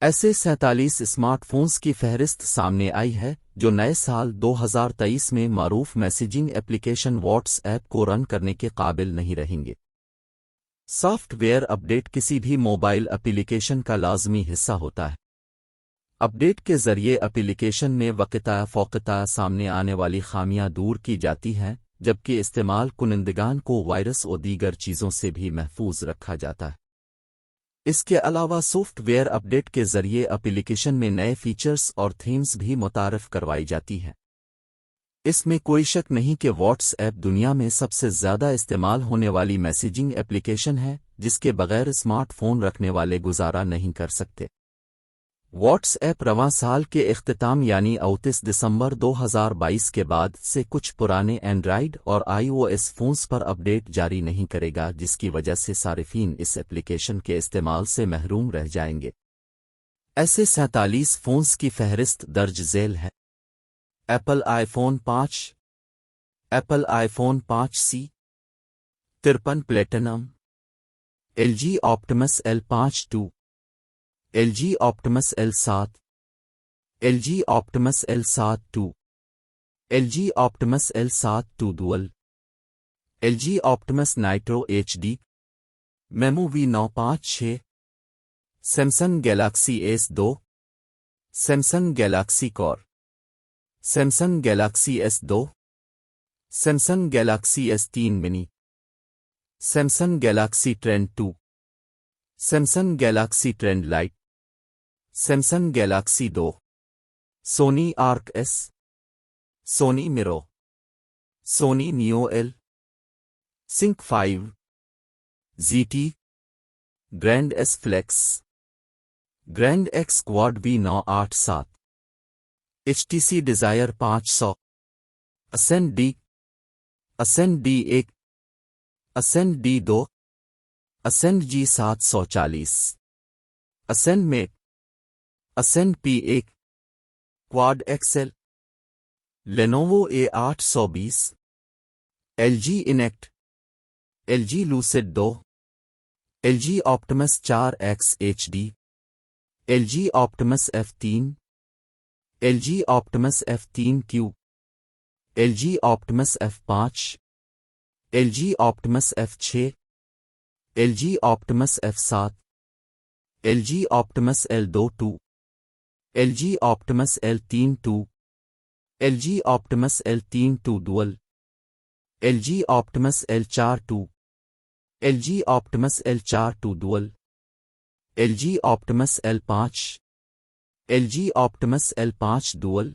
ایسے 47 smart phones کی فہرست سامنے آئی ہے جو نئے سال 2023 میں معروف میسیجنگ ایپلیکیشن واٹس ایپ کو رن کرنے کے قابل نہیں رہیں گے۔ سافٹ ویئر اپڈیٹ کسی بھی موبائل ایپلیکیشن کا لازمی حصہ ہوتا ہے۔ اپڈیٹ کے ذریعے ایپلیکیشن میں وقتاً فوقتاً سامنے آنے والی خامیاں دور کی جاتی ہیں، جبکہ استعمال کنندگان کو وائرس اور دیگر چیزوں سے بھی محفوظ رکھا جاتا ہے۔ اس کے علاوہ سافٹ ویئر اپڈیٹ کے ذریعے ایپلیکیشن میں نئے فیچرز اور تھیمز بھی متعارف کروائی جاتی ہیں۔ اس میں کوئی شک نہیں کہ واٹس ایپ دنیا میں سب سے زیادہ استعمال ہونے والی میسیجنگ ایپلیکیشن ہے جس کے بغیر اسمارٹ فون رکھنے والے گزارا نہیں کر سکتے۔ واٹس ایپ رواں سال کے اختتام یعنی 29 دسمبر 2022 کے بعد سے کچھ پرانے اینڈرائیڈ اور آئی او ایس فونز پر اپڈیٹ جاری نہیں کرے گا، جس کی وجہ سے صارفین اس ایپلیکیشن کے استعمال سے محروم رہ جائیں گے۔ ایسے 47 فونز کی فہرست درج ذیل ہے: Apple iPhone 5، Apple iPhone 5C 53 platinum, L G Optimus L5 II، L G Optimus L7، L G Optimus L7 II، L G Optimus L7 II dual, L G Optimus Nitro HD، Memo V9 5/6، Samsung Galaxy S2، Samsung Galaxy Core, Samsung Galaxy S2، Samsung Galaxy S3 mini, Samsung Galaxy Trend 2، Samsung Galaxy Trend Lite, Samsung Galaxy 2، Sony Arc S, سونی میرو، Sony neo L, sync 5، ZT، Grand S Flex, Grand X Quad V9 8/7، HTC Desire 500، Ascend D، Ascend D1، Ascend D2، Ascend G 740، Ascend Mate, Ascend P1، Quad XL، Lenovo A820، L G Enact, L G Lucid 2، L G Optimus 4X HD، L G Optimus F3، L G Optimus F3Q، L G Optimus F5، L G Optimus F6، L G Optimus F7، L G آپٹیمس L2 II، L G Optimus L3 II، L G Optimus L3 II dual, L G Optimus L4 II، L G Optimus L4 II dual, L G Optimus L5، L G Optimus L5 dual,